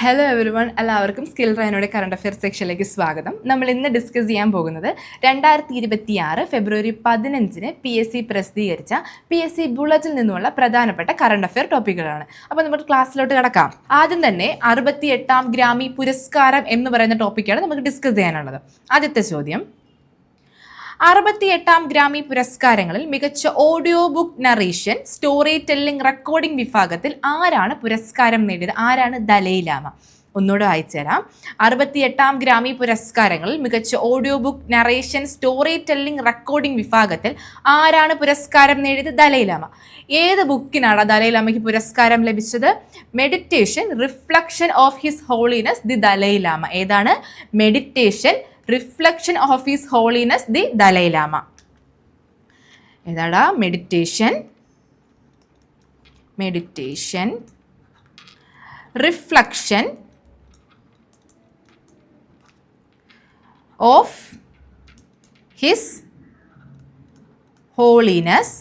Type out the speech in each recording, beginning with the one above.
Hello every one, എല്ലാവർക്കും skill ട്രെയിനോടെ current affairs സെക്ഷനിലേക്ക് സ്വാഗതം. നമ്മൾ ഇന്ന് ഡിസ്കസ് ചെയ്യാൻ പോകുന്നത് 2026 ഫെബ്രുവരി 15 PSC പ്രസിദ്ധീകരിച്ച PSC ബുള്ളറ്റിൽ നിന്നുമുള്ള പ്രധാനപ്പെട്ട കറണ്ട് അഫെയർ ടോപ്പിക്കുകളാണ്. അപ്പോൾ നമുക്ക് ക്ലാസ്സിലോട്ട് കിടക്കാം. ആദ്യം തന്നെ 68ാം ഗ്രാമി പുരസ്കാരം എന്ന് പറയുന്ന ടോപ്പിക്കാണ് നമുക്ക് ഡിസ്കസ് ചെയ്യാനുള്ളത്. ആദ്യത്തെ ചോദ്യം, 68ാം ഗ്രാമി പുരസ്കാരങ്ങളിൽ മികച്ച audio book narration, story telling, recording വിഭാഗത്തിൽ ആരാണ് പുരസ്കാരം നേടിയത്? ആരാണ് ദലൈലാമ? ഒന്നുകൂടെ വായിച്ചു തരാം. 68ാം ഗ്രാമി പുരസ്കാരങ്ങളിൽ മികച്ച audio book narration, story telling, recording വിഭാഗത്തിൽ ആരാണ് പുരസ്കാരം നേടിയത്? ദലൈലാമ. ഏത് ബുക്കിനാണ് ദലൈലാമയ്ക്ക് പുരസ്കാരം ലഭിച്ചത്? Meditation reflection of his holiness the Dalai Lama. ഏതാണ്? Meditation reflection of his holiness the Dalai Lama. ഏതാടാ? Meditation reflection of his holiness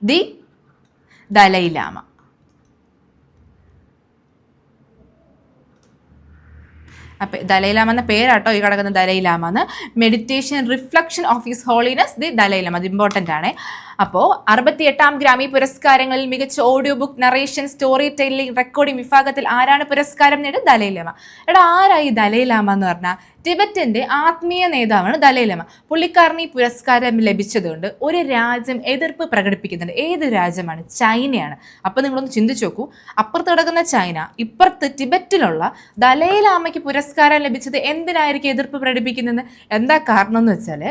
the Dalai Lama. അപ്പം ദലൈലാമ എന്ന പേരാട്ടോ ഈ കിടക്കുന്ന ദലൈലാമ എന്ന്. Meditation reflection of his holiness the Dalai Lama. അത് ഇമ്പോർട്ടൻ്റ് ആണ്. അപ്പോൾ 68ാം ഗ്രാമി പുരസ്കാരങ്ങളിൽ മികച്ച audio book narration, story telling, recording വിഭാഗത്തിൽ ആരാണ് പുരസ്കാരം നേടിയത്? ദലൈലാമ. എടാ, ആരായി ദലൈലാമ എന്ന് പറഞ്ഞാൽ ടിബറ്റിന്റെ ആത്മീയ നേതാവാണ് ദലൈലാമ. പുള്ളിക്കാരന് ഈ പുരസ്കാരം ലഭിച്ചതുകൊണ്ട് ഒരു രാജ്യം എതിർപ്പ് പ്രകടിപ്പിക്കുന്നുണ്ട്. ഏത് രാജ്യമാണ്? ചൈനയാണ്. അപ്പം നിങ്ങളൊന്ന് ചിന്തിച്ചു നോക്കൂ. അപ്പുറത്ത് കിടക്കുന്ന ചൈന, ഇപ്പുറത്ത് ടിബറ്റിലുള്ള ദലൈലാമയ്ക്ക് പുരസ്കാരം ലഭിച്ചത് എന്തിനായിരിക്കും എതിർപ്പ് പ്രകടിപ്പിക്കുന്നത്? എന്താ കാരണം എന്ന് വെച്ചാൽ,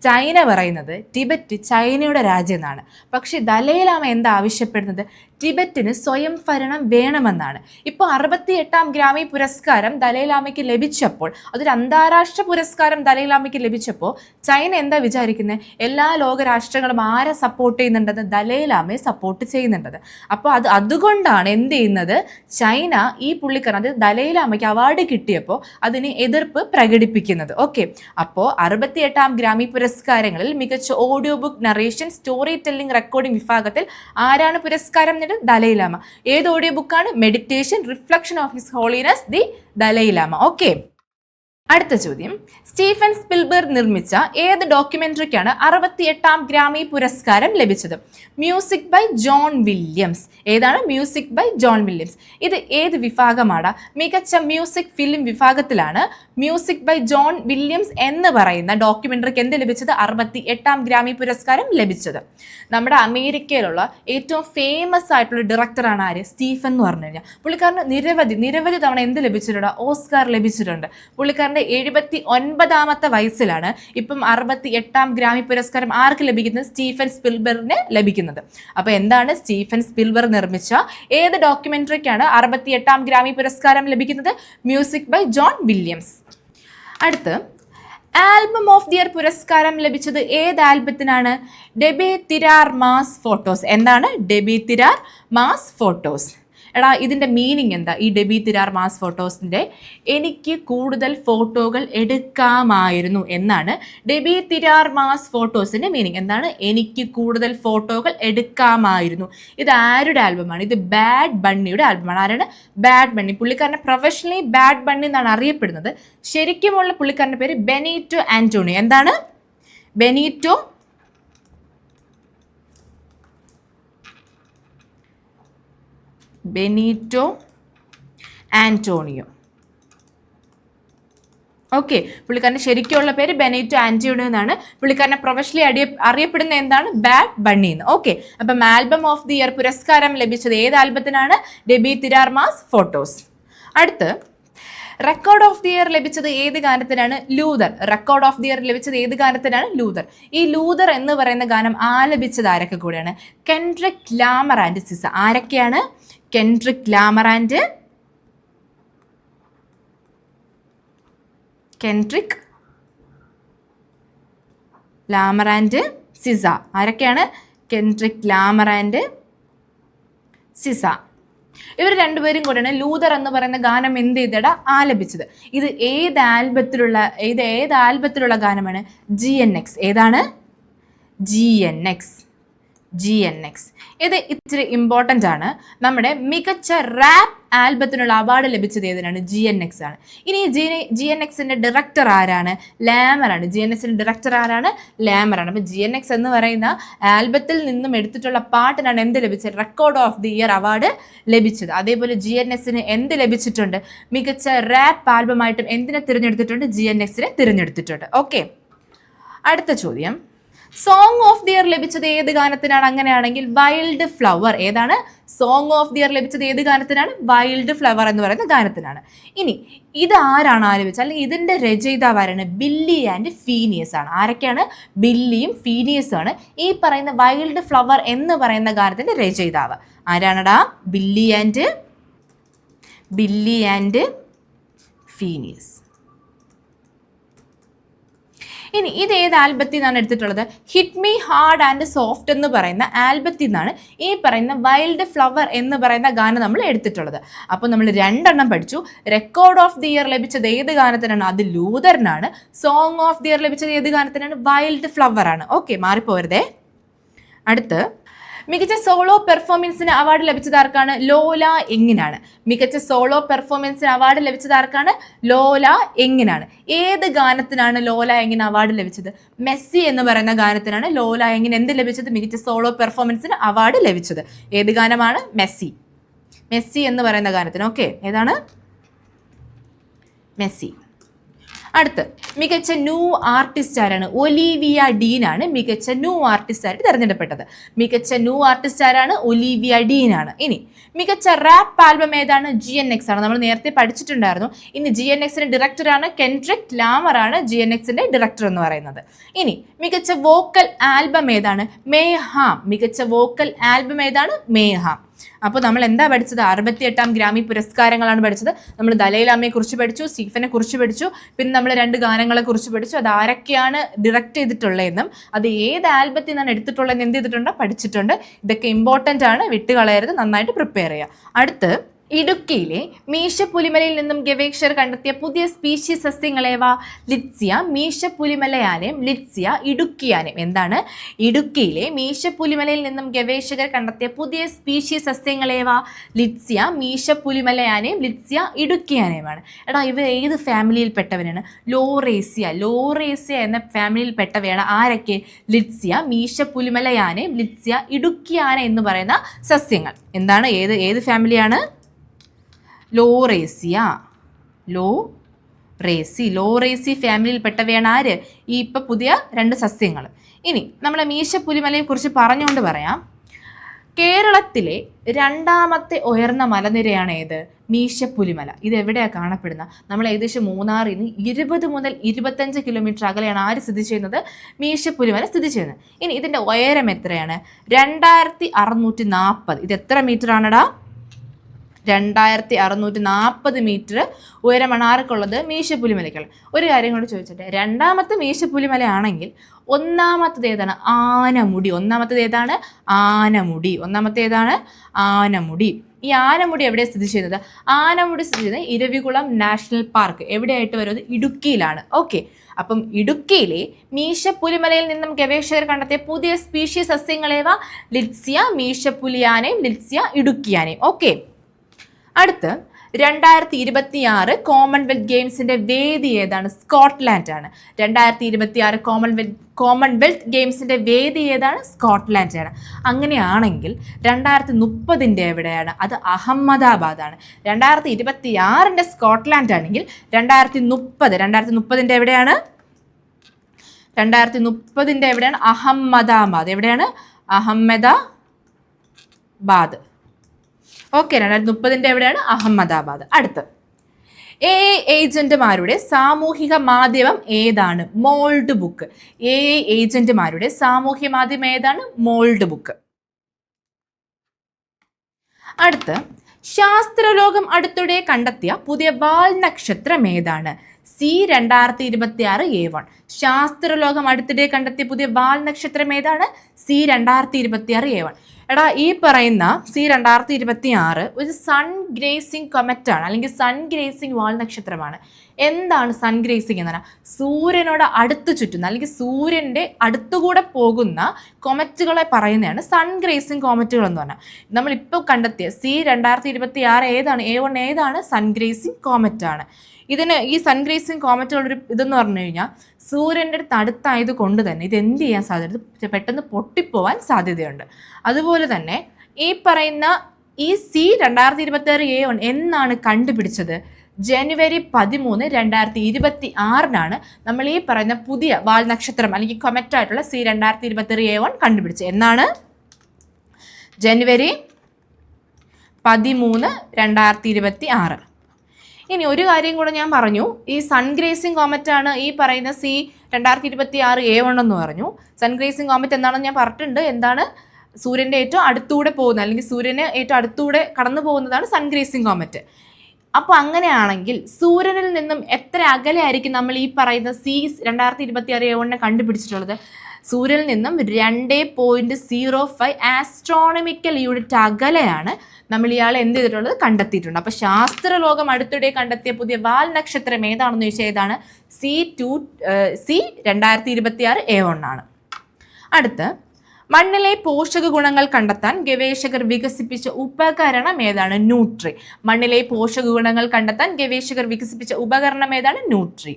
ചൈന പറയുന്നത് ടിബറ്റ് ചൈനയുടെ രാജ്യം എന്നാണ്. പക്ഷെ ദലൈലാമ എന്താ ആവശ്യപ്പെടുന്നത്? ടിബറ്റിന് സ്വയം ഭരണം വേണമെന്നാണ്. ഇപ്പോൾ 68ാം ഗ്രാമി പുരസ്കാരം ദലൈലാമയ്ക്ക് ലഭിച്ചപ്പോൾ, അതൊരു അന്താരാഷ്ട്ര പുരസ്കാരം ദലൈലാമയ്ക്ക് ലഭിച്ചപ്പോൾ ചൈന എന്താ വിചാരിക്കുന്നത്? എല്ലാ ലോകരാഷ്ട്രങ്ങളും ആരെ സപ്പോർട്ട് ചെയ്യുന്നുണ്ടെന്ന്? ദലൈലാമയെ സപ്പോർട്ട് ചെയ്യുന്നുണ്ടത്. അപ്പോൾ അതുകൊണ്ടാണ് എന്ത് ചെയ്യുന്നത്? ചൈന ഈ പുള്ളിക്കാരൻ, അത് ദലൈലാമയ്ക്ക് അവാർഡ് കിട്ടിയപ്പോൾ അതിന് എതിർപ്പ് പ്രകടിപ്പിക്കുന്നത്. ഓക്കെ, അപ്പോൾ 68ാം ഗ്രാമി പുരസ്കാരങ്ങളിൽ മികച്ച audio book narration, story telling, recording വിഭാഗത്തിൽ ആരാണ് പുരസ്കാരം നേടിയത്? ദലൈലാമ. ഏത് ഓഡിയോ ബുക്കാണ്? Meditation reflection of his holiness the Dalai Lama. Okay, അടുത്ത ചോദ്യം, സ്റ്റീഫൻ സ്പിൽബർഗ് നിർമ്മിച്ച ഏത് ഡോക്യുമെന്ററിക്കാണ് 68ാം ഗ്രാമി പുരസ്കാരം ലഭിച്ചത്? Music by John Williams. ഏതാണ്? Music by John Williams. ഇത് ഏത് വിഭാഗമാണ്? മികച്ച മ്യൂസിക് ഫിലിം വിഭാഗത്തിലാണ് മ്യൂസിക് ബൈ ജോൺ വില്യംസ് എന്ന് പറയുന്ന ഡോക്യുമെന്ററിക്ക് എന്ത് ലഭിച്ചത്? 68ാം ഗ്രാമി പുരസ്കാരം ലഭിച്ചത്. നമ്മുടെ അമേരിക്കയിലുള്ള ഏറ്റവും ഫേമസ് ആയിട്ടുള്ള ഡയറക്ടറാണ് ആര്? സ്റ്റീഫൻ എന്ന് പറഞ്ഞു കഴിഞ്ഞാൽ. പുള്ളിക്കാരന് നിരവധി തവണ എന്ത് ലഭിച്ചിട്ടുണ്ട്? ഓസ്കാർ ലഭിച്ചിട്ടുണ്ട്. പുള്ളിക്കാരൻ്റെ 79ാമത്തെ വയസ്സിലാണ് ഇപ്പം 68ാം ഗ്രാമി പുരസ്കാരം ആർക്ക് ലഭിക്കുന്നത്? സ്റ്റീഫൻ സ്പിൽബർഗിന് ലഭിക്കുന്നത്. അപ്പോൾ എന്താണ്? സ്റ്റീഫൻ സ്പിൽബർഗ് നിർമ്മിച്ച ഏത് ഡോക്യുമെന്ററിക്കാണ് 68ാം ഗ്രാമി പുരസ്കാരം ലഭിക്കുന്നത്? Music by John Williams. അടുത്ത്, ആൽബം ഓഫ് ദി ഇയർ പുരസ്കാരം ലഭിച്ചത് ഏത് ആൽബത്തിനാണ്? Debi Tirar Mas Fotos. എന്താണ്? Debi Tirar Mas Fotos. എടാ, ഇതിൻ്റെ മീനിങ് എന്താ? ഈ ഡെബി തിരാർ മാസ് ഫോട്ടോസിൻ്റെ എനിക്ക് കൂടുതൽ ഫോട്ടോകൾ എടുക്കാമായിരുന്നു എന്നാണ് ഡെബി തിരാർ മാസ് ഫോട്ടോസിൻ്റെ മീനിങ്. എന്താണ്? എനിക്ക് കൂടുതൽ ഫോട്ടോകൾ എടുക്കാമായിരുന്നു. ഇത് ആരുടെ ആൽബമാണ്? ഇത് ബാഡ് ബണ്ണിയുടെ ആൽബമാണ്. ആരാണ്? Bad bunny. പുള്ളിക്കാരനെ പ്രൊഫഷണലി ബാഡ് ബണ്ണി എന്നാണ് അറിയപ്പെടുന്നത്. ശരിക്കുമുള്ള പുള്ളിക്കാരൻ്റെ പേര് ബെനീറ്റോ ആന്റോണിയോ. എന്താണ്? Benito Antonio. ഓക്കെ, പുള്ളിക്കാരൻ്റെ ശരിക്കുള്ള പേര് ബെനീറ്റോ ആന്റോണിയോ എന്നാണ്. പുള്ളിക്കാരനെ പ്രൊഫഷണലി അറിയപ്പെടുന്ന എന്താണ്? ബാഡ് ബണ്ണി എന്ന്. ഓക്കെ, അപ്പം ആൽബം ഓഫ് ദി ഇയർ പുരസ്കാരം ലഭിച്ചത് ഏത് ആൽബത്തിനാണ്? Debi Tirar Mas Fotos. അടുത്ത്, റെക്കോർഡ് ഓഫ് ദി ഇയർ ലഭിച്ചത് ഏത് ഗാനത്തിനാണ്? Luther. Record of the year ലഭിച്ചത് ഏത് ഗാനത്തിനാണ്? ലൂതർ. ഈ ലൂതർ എന്ന് പറയുന്ന ഗാനം ആലപിച്ചത് ആരൊക്കെ കൂടെയാണ്? Kendrick Lamar and SZA. ആരൊക്കെയാണ്? Kendrick Lamar and SZA. ആരൊക്കെയാണ്? Kendrick Lamar and SZA. ഇവർ രണ്ടുപേരും കൂടെയാണ് ലൂതർ എന്ന് പറയുന്ന ഗാനം എന്ത് ചെയ്തട ആലപിച്ചത്. ഇത് ഏത് ആൽബത്തിലുള്ള ഗാനമാണ്? GNX. ഏതാണ്? GNX. GNX. ഇത് ഇച്ചിരി ഇമ്പോർട്ടൻ്റ് ആണ്. നമ്മുടെ മികച്ച റാപ്പ് ആൽബത്തിനുള്ള അവാർഡ് ലഭിച്ചത് ഏതിനാണ്? GNX ആണ്. ഇനി GNXന്റെ ഡയറക്ടർ ആരാണ്? ലാമർ ആണ്. GNXന്റെ ഡയറക്ടർ ആരാണ്? ലാമർ ആണ്. അപ്പോൾ GNX എന്ന് പറയുന്ന ആൽബത്തിൽ നിന്നും എടുത്തിട്ടുള്ള പാട്ടിനാണ് എന്ത് ലഭിച്ചത്? Record of the year award ലഭിച്ചത്. അതേപോലെ GNXന് എന്ത് ലഭിച്ചിട്ടുണ്ട്? മികച്ച റാപ്പ് ആൽബമായിട്ടും എന്തിനെ തിരഞ്ഞെടുത്തിട്ടുണ്ട്? GNXനെ തിരഞ്ഞെടുത്തിട്ടുണ്ട്. ഓക്കെ, അടുത്ത ചോദ്യം, സോങ് ഓഫ് ദി ഇയർ ലഭിച്ചത് ഏത് ഗാനത്തിനാണ്? അങ്ങനെയാണെങ്കിൽ വൈൽഡ് ഫ്ലവർ. ഏതാണ് സോങ് ഓഫ് ദി ഇയർ ലഭിച്ചത്? ഏത് ഗാനത്തിനാണ്? വൈൽഡ് ഫ്ലവർ എന്ന് പറയുന്ന ഗാനത്തിനാണ്. ഇനി ഇത് ആരാണ് ആലപിച്ചത്, അല്ലെങ്കിൽ ഇതിൻ്റെ രചയിതാവാരാണ്? ബില്ലി ആൻഡ് ഫീനിയസ് ആണ്. ആരൊക്കെയാണ്? ബില്ലിയും ഫീനിയസും ആണ് ഈ പറയുന്ന വൈൽഡ് ഫ്ലവർ എന്ന് പറയുന്ന ഗാനത്തിൻ്റെ രചയിതാവ്. ആരാണടാ? Billie and Finneas. ഇനി ഇത് ഏത് ആൽബത്തിൽ നിന്നാണ് എടുത്തിട്ടുള്ളത്? Hit me hard and soft എന്ന് പറയുന്ന ആൽബത്തിൽ നിന്നാണ് ഈ പറയുന്ന വൈൽഡ് ഫ്ലവർ എന്ന് പറയുന്ന ഗാനം നമ്മൾ എടുത്തിട്ടുള്ളത്. അപ്പോൾ നമ്മൾ 2 എണ്ണം പഠിച്ചു. റെക്കോർഡ് ഓഫ് ദി ഇയർ ലഭിച്ചത് ഏത് ഗാനത്തിനാണ്? അത് ലൂതറിനാണ്. സോങ് ഓഫ് ദി ഇയർ ലഭിച്ചത് ഏത് ഗാനത്തിനാണ്? വൈൽഡ് ഫ്ലവർ ആണ്. ഓക്കെ, മാറിപ്പോരുതേ. അടുത്ത്, മികച്ച സോളോ പെർഫോമൻസിന് അവാർഡ് ലഭിച്ചത് ആർക്കാണ്? ലോല യങ്ങിനാണ്. മികച്ച സോളോ പെർഫോമൻസിന് അവാർഡ് ലഭിച്ചത് ആർക്കാണ്? ലോല യങ്ങിനാണ്. ഏത് ഗാനത്തിനാണ് ലോല യങ്ങിന് അവാർഡ് ലഭിച്ചത്? മെസ്സി എന്ന് പറയുന്ന ഗാനത്തിനാണ് ലോല യങ്ങിന് എന്ത് ലഭിച്ചത്? മികച്ച സോളോ പെർഫോമൻസിന് അവാർഡ് ലഭിച്ചത്. ഏത് ഗാനമാണ്? മെസ്സി എന്ന് പറയുന്ന ഗാനത്തിന്. ഓക്കെ, ഏതാണ്? മെസ്സി. അടുത്ത്, മികച്ച ന്യൂ ആർട്ടിസ്റ്റ് ആരാണ്? ഒലീവിയ ഡീൻ ആണ് മികച്ച ന്യൂ ആർട്ടിസ്റ്റ് ആയിട്ട് തിരഞ്ഞെടുക്കപ്പെട്ടത്. മികച്ച ന്യൂ ആർട്ടിസ്റ്റ് ആരാണ്? ഒലീവിയ ഡീൻ ആണ്. ഇനി മികച്ച റാപ്പ് ആൽബം ഏതാണ്? GNX ആണ്. നമ്മൾ നേരത്തെ പഠിച്ചിട്ടുണ്ടായിരുന്നു. ഇനി GNXന്റെ ഡയറക്ടറാണ് കെൻഡ്രിക് ലാമർ ആണ് GNXന്റെ ഡയറക്ടർ എന്ന് പറയുന്നത്. ഇനി മികച്ച വോക്കൽ ആൽബം ഏതാണ്? മേഹാം. മികച്ച വോക്കൽ ആൽബം ഏതാണ്? മേഹാം. അപ്പോൾ നമ്മൾ എന്താ പഠിച്ചത്? 68ാം ഗ്രാമി പുരസ്കാരങ്ങളാണ് പഠിച്ചത്. നമ്മൾ ദലൈലാമയെ കുറിച്ച് പഠിച്ചു, സ്റ്റീഫനെ കുറിച്ച് പഠിച്ചു, പിന്നെ നമ്മൾ 2 ഗാനങ്ങളെ കുറിച്ച് പഠിച്ചു. അത് ആരൊക്കെയാണ് ഡയറക്റ്റ് ചെയ്തിട്ടുള്ളതെന്നും അത് ഏത് ആൽബത്തിൽ നിന്നാണ് എടുത്തിട്ടുള്ളതെന്ന് എന്ത് ചെയ്തിട്ടുണ്ട്? പഠിച്ചിട്ടുണ്ട്. ഇതൊക്കെ ഇമ്പോർട്ടൻ്റ് ആണ്, വിട്ടുകളയരുത്, നന്നായിട്ട് പ്രിപ്പയർ ചെയ്യുക. അടുത്ത്, ഇടുക്കിയിലെ മീശപ്പുലിമലയിൽ നിന്നും ഗവേഷകർ കണ്ടെത്തിയ പുതിയ സ്പീഷീസ് സസ്യങ്ങളേവ? ലിറ്റ്സിയ മീശപ്പുലിമലയാനേം, ലിറ്റ്സിയ ഇടുക്കിയാനേം. എന്താണ്? ഇടുക്കിയിലെ മീശപ്പുലിമലയിൽ നിന്നും ഗവേഷകർ കണ്ടെത്തിയ പുതിയ സ്പീഷീസ് സസ്യങ്ങളേവ? ലിറ്റ്സിയ മീശപ്പുലിമലയാനേം, ലിറ്റ്സിയ ഇടുക്കിയാനേമാണ്. എടാ, ഇവ ഏത് ഫാമിലിയിൽപ്പെട്ടവരാണ്? ലോറേസിയ എന്ന ഫാമിലിയിൽപ്പെട്ടവയാണ്. ആരൊക്കെ? ലിറ്റ്സിയ മീശപ്പുലിമലയാനേം, ലിറ്റ്സിയ ഇടുക്കിയാന എന്ന് പറയുന്ന സസ്യങ്ങൾ. എന്താണ്? ഏത് ഫാമിലിയാണ്? ലോറേസി ഫാമിലിയിൽപ്പെട്ടവയാണ് ആര്? ഈ ഇപ്പം പുതിയ 2 സസ്യങ്ങൾ. ഇനി നമ്മളെ മീശപ്പുലിമലയെ കുറിച്ച് പറഞ്ഞുകൊണ്ട് പറയാം. കേരളത്തിലെ 2ാമത്തെ ഉയർന്ന മലനിരയാണ് ഏത്? മീശപ്പുലിമല. ഇത് എവിടെയാണ് കാണപ്പെടുന്നത്? നമ്മൾ ഏകദേശം മൂന്നാറിൽ നിന്ന് 20 മുതൽ 25 കിലോമീറ്റർ അകലെയാണ് ആര് സ്ഥിതി ചെയ്യുന്നത്? മീശപ്പുലിമല സ്ഥിതി ചെയ്യുന്നത്. ഇനി ഇതിൻ്റെ ഉയരം എത്രയാണ്? 2640. ഇത് എത്ര മീറ്റർ ആണടാ? 2640 മീറ്റർ ഉയരമാണ് ആർക്കുള്ളത്? മീശപ്പുലിമലയ്ക്കുള്ളത്. ഒരു കാര്യം കൊണ്ട് ചോദിച്ചിട്ട്, 2ാമത്തെ മീശപ്പുലിമല ആണെങ്കിൽ 1ാമത്തത് ഏതാണ്? ആനമുടി. 1ാമത്തത് ഏതാണ്? ആനമുടി. ഈ ആനമുടി എവിടെയാണ് സ്ഥിതി ചെയ്യുന്നത്? ആനമുടി സ്ഥിതി ചെയ്യുന്നത് ഇരവികുളം നാഷണൽ പാർക്ക്. എവിടെയായിട്ട് വരുന്നത്? ഇടുക്കിയിലാണ്. ഓക്കെ, അപ്പം ഇടുക്കിയിലെ മീശപ്പുലിമലയിൽ നിന്നും ഗവേഷകർ കണ്ടെത്തിയ പുതിയ സ്പീഷീസ് സസ്യങ്ങളേവ? ലിറ്റ്സിയ മീശപ്പുലിയാനേം, ലിറ്റ്സിയ ഇടുക്കിയാനേം. ഓക്കെ, അടുത്ത്, 2026 കോമൺവെൽത്ത് ഗെയിംസിന്റെ വേദി ഏതാണ്? സ്കോട്ട്ലാൻഡ് ആണ്. 2026 കോമൺവെൽത്ത് ഗെയിംസിന്റെ വേദി ഏതാണ്? സ്കോട്ട്ലാൻഡ് ആണ്. അങ്ങനെയാണെങ്കിൽ 2030 എവിടെയാണ്? അത് അഹമ്മദാബാദ് ആണ്. 2026 സ്കോട്ട്ലാൻഡ് ആണെങ്കിൽ 2030 എവിടെയാണ്? 2030 എവിടെയാണ്? അഹമ്മദാബാദ്. എവിടെയാണ്? അഹമ്മദാബാദ്. ഓക്കെ, 2030 എവിടെയാണ്? അഹമ്മദാബാദ്. അടുത്ത്, ഏജന്റുമാരുടെ സാമൂഹിക മാധ്യമം ഏതാണ്? Mould book. ഏജന്റുമാരുടെ സാമൂഹ്യ മാധ്യമം ഏതാണ്? Mould book. അടുത്ത്, ശാസ്ത്രലോകം അടുത്തിടെ കണ്ടെത്തിയ പുതിയ വാൽ നക്ഷത്രം ഏതാണ്? C2026A1. ശാസ്ത്രലോകം അടുത്തിടെ കണ്ടെത്തിയ പുതിയ വാൽ നക്ഷത്രം ഏതാണ്? C2026A1. എടാ, ഈ പറയുന്ന C2026 ഒരു സൺ ഗ്രേസിംഗ് കൊമറ്റ് ആണ്, അല്ലെങ്കിൽ സൺ ഗ്രേസിംഗ് വാൽ നക്ഷത്രമാണ്. എന്താണ് സൺ ഗ്രേസിംഗ് എന്ന് പറഞ്ഞാൽ? സൂര്യനോട് അടുത്ത് ചുറ്റുന്ന, അല്ലെങ്കിൽ സൂര്യൻ്റെ അടുത്തുകൂടെ പോകുന്ന കൊമറ്റുകളെ പറയുന്നതാണ് സൺ ഗ്രേസിംഗ് കോമറ്റുകൾ എന്ന് പറഞ്ഞാൽ. നമ്മളിപ്പോൾ കണ്ടെത്തിയ C2026 ഏതാണ്? A1 ഏതാണ്? സൺ ഗ്രേസിംഗ് കോമറ്റാണ്. ഈ സൺ ഗ്രേസിംഗ് കോമറ്റുകളൊരു ഇതെന്ന് പറഞ്ഞു കഴിഞ്ഞാൽ സൂര്യൻ്റെ അടുത്തായത് കൊണ്ട് തന്നെ ഇത് എന്ത് ചെയ്യാൻ സാധ്യത, പെട്ടെന്ന് പൊട്ടിപ്പോവാൻ സാധ്യതയുണ്ട്. അതുപോലെ തന്നെ ഈ പറയുന്ന ഈ C2026A1 എന്നാണ് കണ്ടുപിടിച്ചത്? ജനുവരി 13, 2026 നമ്മൾ ഈ പറയുന്ന പുതിയ വാൽ നക്ഷത്രം അല്ലെങ്കിൽ കൊമറ്റായിട്ടുള്ള C2026A1 കണ്ടുപിടിച്ചത്. എന്നാണ്? ജനുവരി 13, 2026. ഇനി ഒരു കാര്യം കൂടെ ഞാൻ പറഞ്ഞു, ഈ സൺ ഗ്രേസിംഗ് കോമറ്റ് ആണ് ഈ പറയുന്ന C2026A1 എന്ന് പറഞ്ഞു. സൺ ഗ്രേസിംഗ് കോമറ്റ് എന്താണെന്ന് ഞാൻ പറഞ്ഞിട്ടുണ്ട്. എന്താണ്? സൂര്യൻ്റെ ഏറ്റവും അടുത്തൂടെ പോകുന്ന, അല്ലെങ്കിൽ സൂര്യന് ഏറ്റവും അടുത്തൂടെ കടന്നു പോകുന്നതാണ് സൺ ഗ്രേസിംഗ് കോമറ്റ്. അപ്പോൾ അങ്ങനെയാണെങ്കിൽ സൂര്യനിൽ നിന്നും എത്ര അകലെ ആയിരിക്കും നമ്മൾ ഈ പറയുന്ന C2026A1 കണ്ടുപിടിച്ചിട്ടുള്ളത്? സൂര്യനിൽ നിന്നും 2.05 ആസ്ട്രോണമിക്കൽ യൂണിറ്റ് അകലെയാണ് നമ്മൾ ഇയാളെ എന്ത് ചെയ്തിട്ടുള്ളത്? കണ്ടെത്തിയിട്ടുണ്ട്. അപ്പോൾ ശാസ്ത്രലോകം അടുത്തിടെ കണ്ടെത്തിയ പുതിയ വാൽ നക്ഷത്രം ഏതാണെന്ന് ചോദിച്ചാൽ ഏതാണ്? C2026A1 ആണ്. അടുത്ത്, മണ്ണിലെ പോഷക ഗുണങ്ങൾ കണ്ടെത്താൻ ഗവേഷകർ വികസിപ്പിച്ച ഉപകരണം ഏതാണ്? ന്യൂട്രി. മണ്ണിലെ പോഷക ഗുണങ്ങൾ കണ്ടെത്താൻ ഗവേഷകർ വികസിപ്പിച്ച ഉപകരണം ഏതാണ്? ന്യൂട്രി.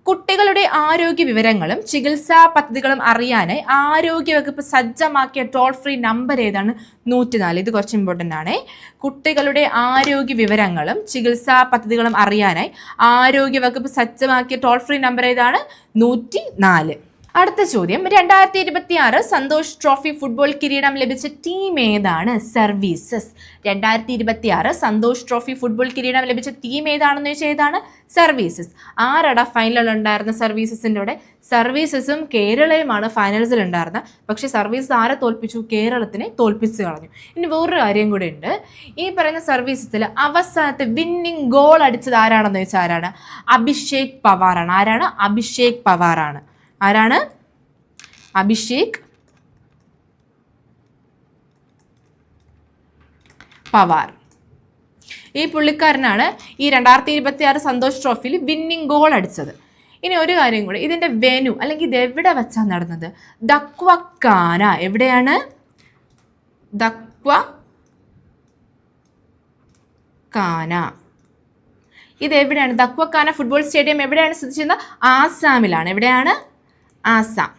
കുട്ടികളുടെ ആരോഗ്യ വിവരങ്ങളും ചികിത്സാ പദ്ധതികളും അറിയാനായി ആരോഗ്യവകുപ്പ് സജ്ജമാക്കിയ ടോൾ ഫ്രീ നമ്പർ ഏതാണ്? 104. ഇത് കുറച്ച് ഇമ്പോർട്ടൻ്റ് ആണ്. കുട്ടികളുടെ ആരോഗ്യ വിവരങ്ങളും ചികിത്സാ പദ്ധതികളും അറിയാനായി ആരോഗ്യവകുപ്പ് സജ്ജമാക്കിയ ടോൾ ഫ്രീ നമ്പർ ഏതാണ്? 104. അടുത്ത ചോദ്യം, 2026 സന്തോഷ് ട്രോഫി ഫുട്ബോൾ കിരീടം ലഭിച്ച ടീം ഏതാണ്? സർവീസസ്. 2026 സന്തോഷ് ട്രോഫി ഫുട്ബോൾ കിരീടം ലഭിച്ച ടീം ഏതാണെന്ന് ചോദിച്ചാൽ ഏതാണ്? സർവീസസ്. ആരടാ ഫൈനലിൽ ഉണ്ടായിരുന്ന സർവീസസിൻ്റെ കൂടെ? സർവീസസും കേരളയുമാണ് ഫൈനൽസിൽ ഉണ്ടായിരുന്നത്. പക്ഷേ സർവീസ് ആരെ തോൽപ്പിച്ചു? കേരളത്തിനെ തോൽപ്പിച്ച് കളഞ്ഞു. ഇനി വേറൊരു കാര്യം കൂടെ ഉണ്ട്. ഈ പറയുന്ന സർവീസസിൽ അവസാനത്തെ വിന്നിംഗ് ഗോൾ അടിച്ചത് ആരാണെന്ന് ചോദിച്ചാൽ ആരാണ്? അഭിഷേക് പവാറാണ്. ആരാണ്? അഭിഷേക് പവാറാണ്. ആരാണ്? അഭിഷേക് പവാർ. ഈ പുള്ളിക്കാരനാണ് ഈ 2026 സന്തോഷ് ട്രോഫിയിൽ വിന്നിംഗ് ഗോൾ അടിച്ചത്. ഇനി ഒരു കാര്യം കൂടി, ഇതിൻ്റെ വെന്യൂ അല്ലെങ്കിൽ ഇത് എവിടെ വെച്ചാണ് നടന്നത്? ദക്വക്കാന. എവിടെയാണ്? ദക്വക്കാന. ഇത് എവിടെയാണ്? ദക്വക്കാന ഫുട്ബോൾ സ്റ്റേഡിയം എവിടെയാണ് സ്ഥിതി ചെയ്യുന്നത്? ആസാമിലാണ്. എവിടെയാണ്? ആസാം.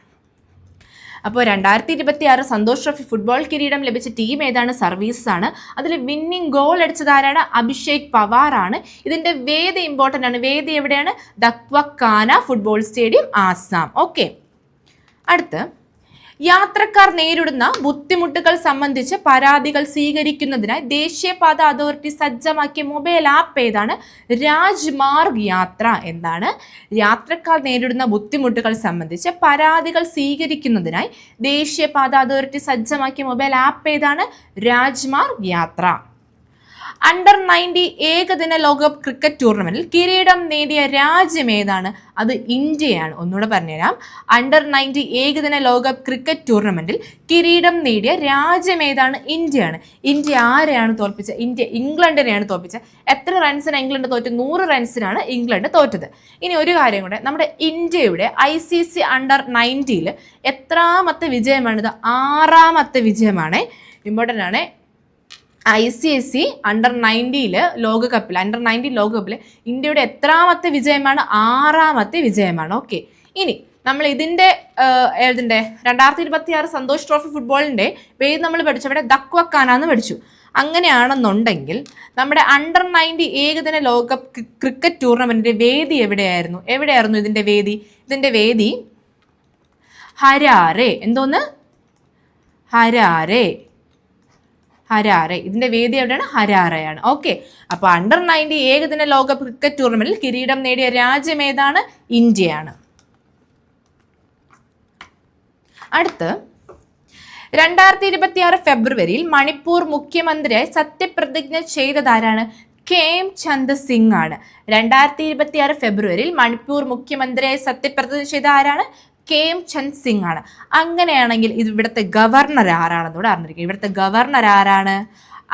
അപ്പോൾ 2026 സന്തോഷ് ട്രോഫി ഫുട്ബോൾ കിരീടം ലഭിച്ച ടീം ഏതാണ്? സർവീസസ് ആണ്. അതിൽ വിന്നിംഗ് ഗോൾ അടിച്ചത് ആരാണ്? അഭിഷേക് പവാറാണ്. ഇതിൻ്റെ വേദി ഇമ്പോർട്ടൻ്റ് ആണ്. വേദി എവിടെയാണ്? ദക്വക്കാന ഫുട്ബോൾ സ്റ്റേഡിയം, ആസാം. ഓക്കെ. അടുത്ത്, യാത്രക്കാർ നേരിടുന്ന ബുദ്ധിമുട്ടുകൾ സംബന്ധിച്ച് പരാതികൾ സ്വീകരിക്കുന്നതിനായി ദേശീയപാത അതോറിറ്റി സജ്ജമാക്കിയ മൊബൈൽ ആപ്പ് ഏതാണ്? രാജ്മാർഗ് യാത്ര. എന്താണ്? യാത്രക്കാർ നേരിടുന്ന ബുദ്ധിമുട്ടുകൾ സംബന്ധിച്ച് പരാതികൾ സ്വീകരിക്കുന്നതിനായി ദേശീയപാത അതോറിറ്റി സജ്ജമാക്കിയ മൊബൈൽ ആപ്പ് ഏതാണ്? രാജ്മാർഗ് യാത്ര. അണ്ടർ 90 ഏകദിന ലോകകപ്പ് ക്രിക്കറ്റ് ടൂർണമെന്റിൽ കിരീടം നേടിയ രാജ്യം ഏതാണ്? അത് ഇന്ത്യയാണ്. ഒന്നുകൂടെ പറഞ്ഞുതരാം. അണ്ടർ 90 ഏകദിന ലോകകപ്പ് ക്രിക്കറ്റ് ടൂർണമെന്റിൽ കിരീടം നേടിയ രാജ്യം ഏതാണ്? ഇന്ത്യയാണ്. ഇന്ത്യ ആരെയാണ് തോൽപ്പിച്ചത്? ഇന്ത്യ ഇംഗ്ലണ്ടിനെയാണ് തോൽപ്പിച്ചത്. എത്ര റൺസിനാണ് ഇംഗ്ലണ്ട് തോറ്റത്? 100 റൺസിനാണ് ഇംഗ്ലണ്ട് തോറ്റത്. ഇനി ഒരു കാര്യം കൂടെ, നമ്മുടെ ഇന്ത്യയുടെ ICC അണ്ടർ 90 എത്രാമത്തെ വിജയമാണിത്? 6ാമത്തെ വിജയമാണ്. ഇമ്പോർട്ടൻ്റ് ആണ്. ICC അണ്ടർ 90 ലോകകപ്പിൽ, അണ്ടർ 90 ലോകകപ്പിൽ ഇന്ത്യയുടെ എത്രാമത്തെ വിജയമാണ്? 6ാമത്തെ വിജയമാണ്. ഓക്കെ. ഇനി നമ്മൾ ഇതിൻ്റെ 2026 സന്തോഷ് ട്രോഫി ഫുട്ബോളിൻ്റെ പേര് നമ്മൾ പഠിച്ചു. അവിടെ ദക്വക്കാന എന്ന് പഠിച്ചു. അങ്ങനെയാണെന്നുണ്ടെങ്കിൽ നമ്മുടെ അണ്ടർ 90 ഏകദിന ലോകകപ്പ് ക്രിക്കറ്റ് ടൂർണമെൻറ്റിൻ്റെ വേദി എവിടെയായിരുന്നു ഇതിൻ്റെ വേദി? ഇതിൻ്റെ വേദി ഹരാരെ. എന്തോന്ന്? ഹരാരെ. ഇതിന്റെ വേദി എവിടെയാണ്? ഹരാരെയാണ്. ഓക്കെ. അപ്പോൾ അണ്ടർ 90 ഏകദിന ലോകകപ്പ് ക്രിക്കറ്റ് ടൂർണമെന്റിൽ കിരീടം നേടിയ രാജ്യം ഏതാണ്? ഇന്ത്യയാണ്. അടുത്ത്, 2026 ഫെബ്രുവരിയിൽ മണിപ്പൂർ മുഖ്യമന്ത്രിയായി സത്യപ്രതിജ്ഞ ചെയ്തതാരാണ്? ഖേംചന്ദ് സിംഗ് ആണ്. 2026 ഫെബ്രുവരിയിൽ മണിപ്പൂർ മുഖ്യമന്ത്രിയായി സത്യപ്രതിജ്ഞ ചെയ്ത ആരാണ്? ഖേംചന്ദ് സിംഗ് ആണ്. അങ്ങനെയാണെങ്കിൽ ഇത് ഇവിടുത്തെ ഗവർണർ ആരാണെന്നൂടെ അറിഞ്ഞിരിക്കും. ഇവിടുത്തെ ഗവർണർ ആരാണ്?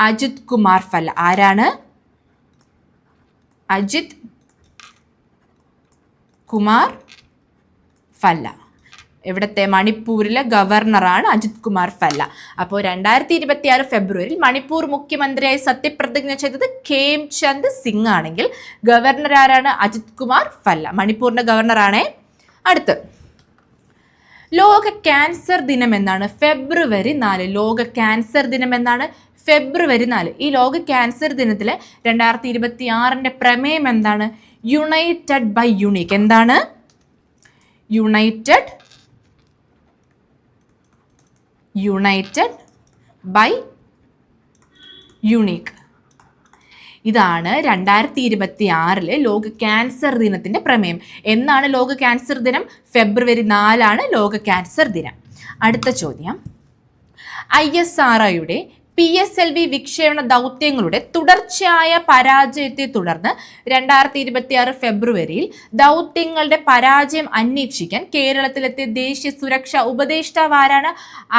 അജിത് കുമാർ ഫല്ല. ആരാണ്? അജിത് കുമാർ ഫല്ല. ഇവിടുത്തെ മണിപ്പൂരിലെ ഗവർണറാണ് അജിത് കുമാർ ഫല്ല. അപ്പോൾ 2026 ഫെബ്രുവരിയിൽ മണിപ്പൂർ മുഖ്യമന്ത്രിയായി സത്യപ്രതിജ്ഞ ചെയ്തത് ഖേംചന്ദ് സിംഗ് ആണെങ്കിൽ ഗവർണർ ആരാണ്? അജിത് കുമാർ ഫല്ല. മണിപ്പൂരിന്റെ ഗവർണറാണേ. അടുത്ത് ലോക ക്യാൻസർ ദിനം എന്നാണ്? ഫെബ്രുവരി 4. ലോക ക്യാൻസർ ദിനം എന്നാണ്? ഫെബ്രുവരി 4. ഈ ലോക ക്യാൻസർ ദിനത്തിലെ 2026 പ്രമേയം എന്താണ്? United by unique. എന്താണ്? United by unique. ഇതാണ് 2026 ലോക ക്യാൻസർ ദിനത്തിന്റെ പ്രമേയം. എന്നാണ് ലോക ക്യാൻസർ ദിനം? ഫെബ്രുവരി 4 ലോക ക്യാൻസർ ദിനം. അടുത്ത ചോദ്യം, ISROയുടെ PSLV വിക്ഷേപണ ദൗത്യങ്ങളുടെ തുടർച്ചയായ പരാജയത്തെ തുടർന്ന് 2026 ഫെബ്രുവരിയിൽ ദൗത്യങ്ങളുടെ പരാജയം അന്വേഷിക്കാൻ കേരളത്തിലെത്തിയ ദേശീയ സുരക്ഷാ ഉപദേഷ്ടാവ് ആരാണ്?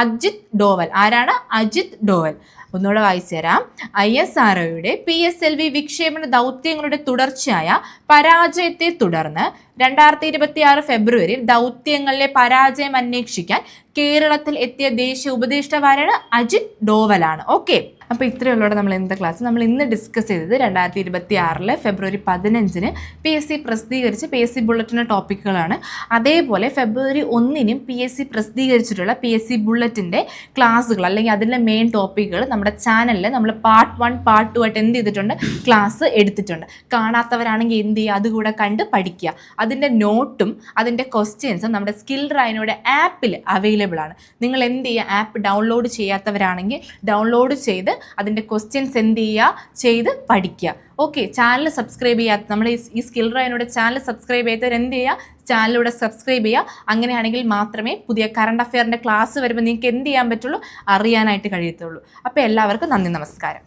അജിത് ഡോവൽ. ആരാണ്? അജിത് ഡോവൽ. ഒന്നുകൂടെ വായിച്ചു തരാം. ISROയുടെ PSLV വിക്ഷേപണ ദൗത്യങ്ങളുടെ തുടർച്ചയായ പരാജയത്തെ തുടർന്ന് 2026 ഫെബ്രുവരിയിൽ ദൗത്യങ്ങളിലെ പരാജയം അന്വേഷിക്കാൻ കേരളത്തിൽ എത്തിയ ദേശീയ ഉപദേഷ്ടാവ് ആരാണ്? അജിത് ഡോവലാണ്. ഓക്കെ, അപ്പോൾ ഇത്രയുള്ളൂടെ നമ്മൾ ഇന്നത്തെ ക്ലാസ്. നമ്മൾ ഇന്ന് ഡിസ്കസ് ചെയ്തത് 2026 ഫെബ്രുവരി 15 PSC പ്രസിദ്ധീകരിച്ച PSC ബുള്ളറ്റിൻ്റെ ടോപ്പിക്കുകളാണ്. അതേപോലെ ഫെബ്രുവരി 1 PSC പ്രസിദ്ധീകരിച്ചിട്ടുള്ള PSC ബുള്ളറ്റിൻ്റെ ക്ലാസ്സുകൾ അല്ലെങ്കിൽ അതിൻ്റെ മെയിൻ ടോപ്പിക്കുകൾ നമ്മുടെ ചാനലിൽ നമ്മൾ പാർട്ട് 1 പാർട്ട് 2 ആയിട്ട് എന്ത് ചെയ്തിട്ടുണ്ട്? ക്ലാസ് എടുത്തിട്ടുണ്ട്. കാണാത്തവരാണെങ്കിൽ എന്ത് ചെയ്യുക? അതുകൂടെ കണ്ട് പഠിക്കുക. അതിൻ്റെ നോട്ടും അതിൻ്റെ ക്വസ്റ്റ്യൻസും നമ്മുടെ സ്കിൽ റൈനോയുടെ ആപ്പിൽ അവൈലബിൾ ആണ്. നിങ്ങൾ എന്ത് ചെയ്യുക? ആപ്പ് ഡൗൺലോഡ് ചെയ്യാത്തവരാണെങ്കിൽ ഡൗൺലോഡ് ചെയ്ത് അതിൻ്റെ ക്വസ്റ്റ്യൻസ് എന്ത് ചെയ്യുക? ചെയ്ത് പഠിക്കുക. ഓക്കെ, ചാനൽ സബ്സ്ക്രൈബ് ചെയ്യാത്ത നമ്മൾ ഈ സ്കിൽ റൈനോയുടെ ചാനൽ സബ്സ്ക്രൈബ് ചെയ്യാത്തവർ എന്ത് ചെയ്യുക? ചാനലിലൂടെ സബ്സ്ക്രൈബ് ചെയ്യുക. അങ്ങനെയാണെങ്കിൽ മാത്രമേ പുതിയ കറണ്ട് അഫെയറിൻ്റെ ക്ലാസ് വരുമ്പോൾ നിങ്ങൾക്ക് എന്ത് ചെയ്യാൻ പറ്റുള്ളൂ? അറിയാനായിട്ട് കഴിയത്തുള്ളൂ. അപ്പോൾ എല്ലാവർക്കും നന്ദി, നമസ്കാരം.